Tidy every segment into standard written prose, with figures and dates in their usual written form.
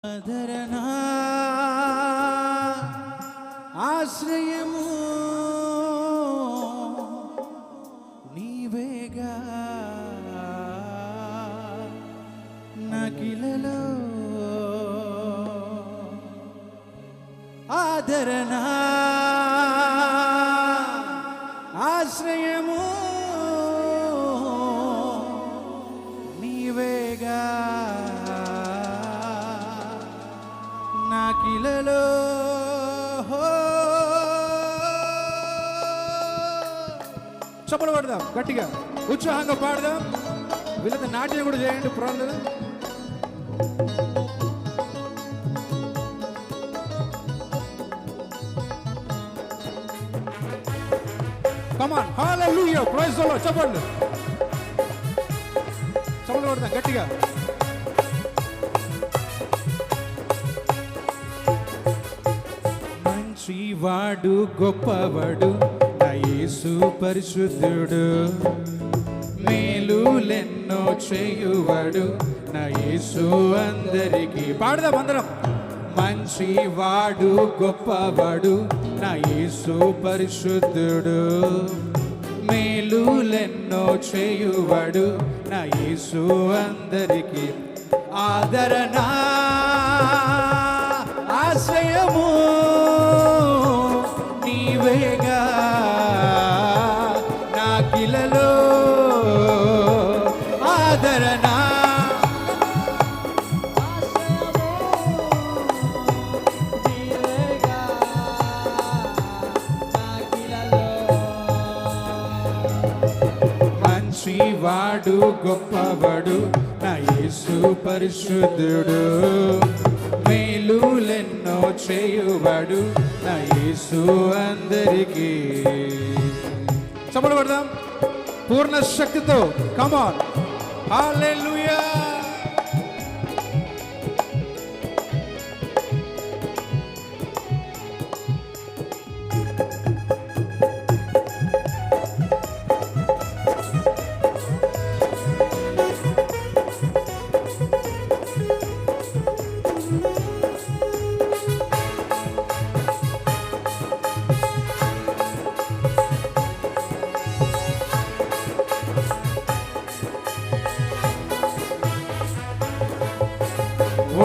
ఆదరణ ఆశ్రయము నీవేగా నకిలలో ఆదరణ ఆశ్రయము నీవేగా నాకిలలో చప్పలు పడదాం, గట్టిగా ఉత్సాహంగా పాడదాం. వీళ్ళతో నాట్యం కూడా చేయండి, పర్వాలేదు. Come on, hallelujah, praise the Lord. చప్పలు పడదాం గట్టిగా. మంచివాడు గొప్పవాడు నా యేసు పరిశుద్ధుడు, మేలులెన్నో చేయువాడు నా యేసు అందరికీ. పాడదాం అందరం. మంచివాడు గొప్పవాడు నా యేసు పరిశుద్ధుడు, మేలులెన్నో చేయువాడు నా యేసు అందరికీ. ఆదరణ ఆశ్రయము నీవేగా నాకిలలో ఆదరణ మంచివాడు గొప్పవాడు నా యేసు పరిశుద్ధుడు, మేలులెన్నో చేయువాడు నా యేసు అందరికీ. చప్పట్లు పడదాం పూర్ణ శక్తితో. కమ్ ఆన్, హల్లెలూయా.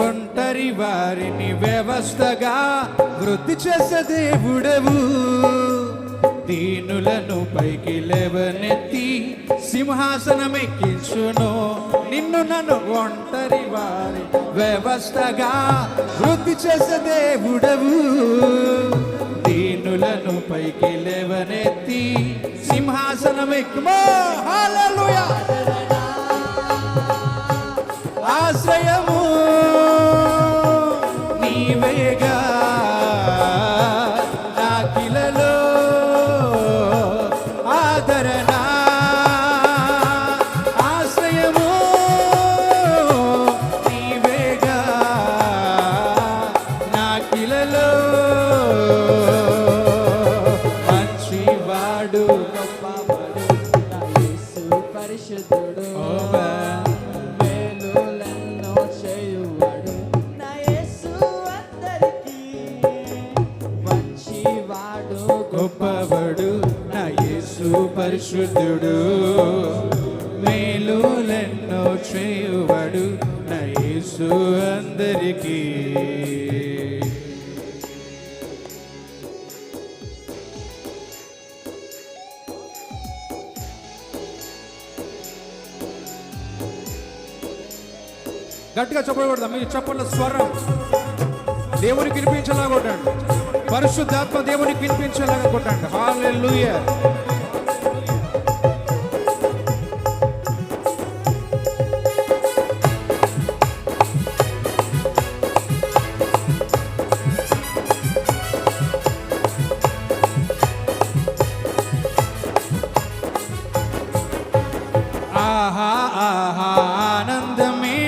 ఒంటరి వారిని వ్యవస్థగా వృద్ధి చేసే దేవుడవు, దీనులను పైకి లేవనెత్తి సింహాసనం ఎక్కించును నిన్ను నన్ను. ఒంటరి వారి వ్యవస్థగా వృద్ధి చేసే దేవుడవు, దీనులను పైకి లేవనెత్తి సింహాసనం ఎక్కుమో. హల్లెలూయా. ఆశ్రయము నీవేగా నాకిలలో ఆదరణ ఆశ్రయము నీవేగా నాకిలలో. మంచివాడు గొప్పవాడు నా యేసు పరిశుద్ధుడు, గొప్పవాడు నా యేసు పరిశుద్ధుడు, మేలులెన్నో చేయువాడు నా యేసు అందరికీ. గట్టిగా చెప్పకూడదు, మీ చెప్పల స్వరం దేవునికి వినిపించేలా కొట్టండి, పరిశుద్ధాత్మ దేవునికి వినిపించేలాగా కొట్టండి. హల్లెలూయా. ఆహా ఆహా ఆనందమే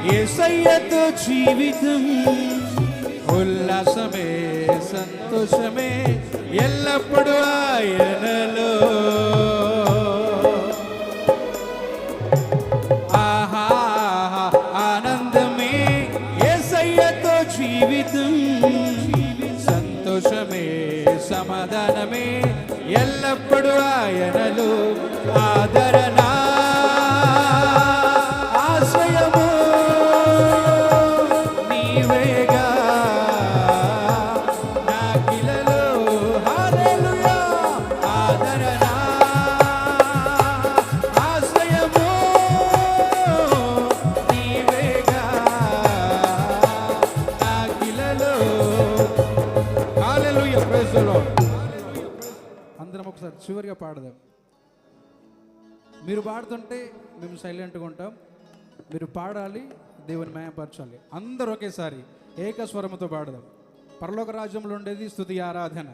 యేసయ్యతో జీవితం, ఉల్లాసమే సంతోషమే ఎల్లప్పుడూ ఆయనలో. ఆహా ఆనందమే యేసయ్య ఆయనతో జీవితం, సంతోషమే సమాధానమే ఎల్లప్పుడూ ఆయనలో ఆదరణ ఆశ్రయము నీవేగా నాకిలలో హల్లెలూయా ఆదరణ ఆశ్రయము నీవేగా నాకిలలో హల్లెలూయా ప్రైజ్ ది లార్డ్. అందరం ఒకసారి చివరిగా పాడదాం. మీరు పాడుతుంటే మేము సైలెంట్గా ఉంటాం, మీరు పాడాలి, దేవుని మహిమపరచాలి. అందరూ ఒకేసారి ఏకస్వరముతో పాడదాం. పరలోక రాజ్యంలో ఉండేది స్తుతి ఆరాధన,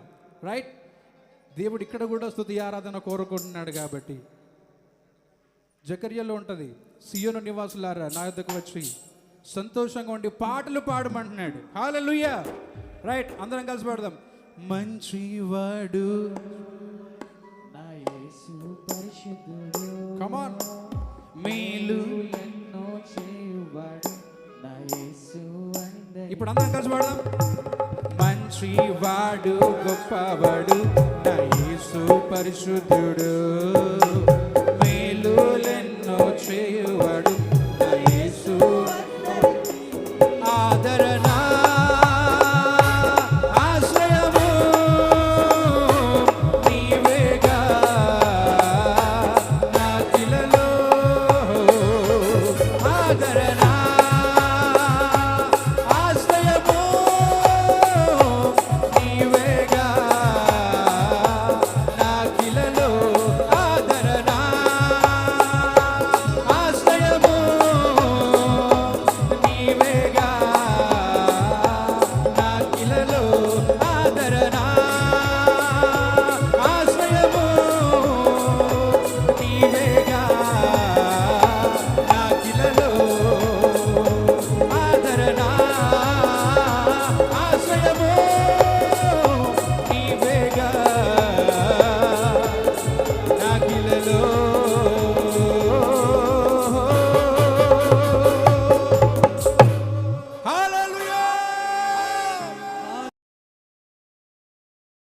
రైట్? దేవుడు ఇక్కడ కూడా స్తుతి ఆరాధన కోరుకుంటున్నాడు. కాబట్టి జకర్యాలో ఉంటుంది, సియోను నివాసులారా నా యొద్దకు వచ్చి సంతోషంగా ఉండి పాటలు పాడమంటున్నాడు. హల్లెలూయా, రైట్? అందరం కలిసి పాడదాం. మంచివాడు నా యేసు పరిశుద్ధుడు, కమ్ ఆన్, మేలు ఎన్నో చేయువాడు నా యేసు అందరి. ఇప్పుడు అందరం కలిసి పాడదాం. మంచివాడు గొప్పవాడు నా యేసు పరిశుద్ధుడు, మేలులెన్నో చేయువాడు నా యేసు ఆదరణ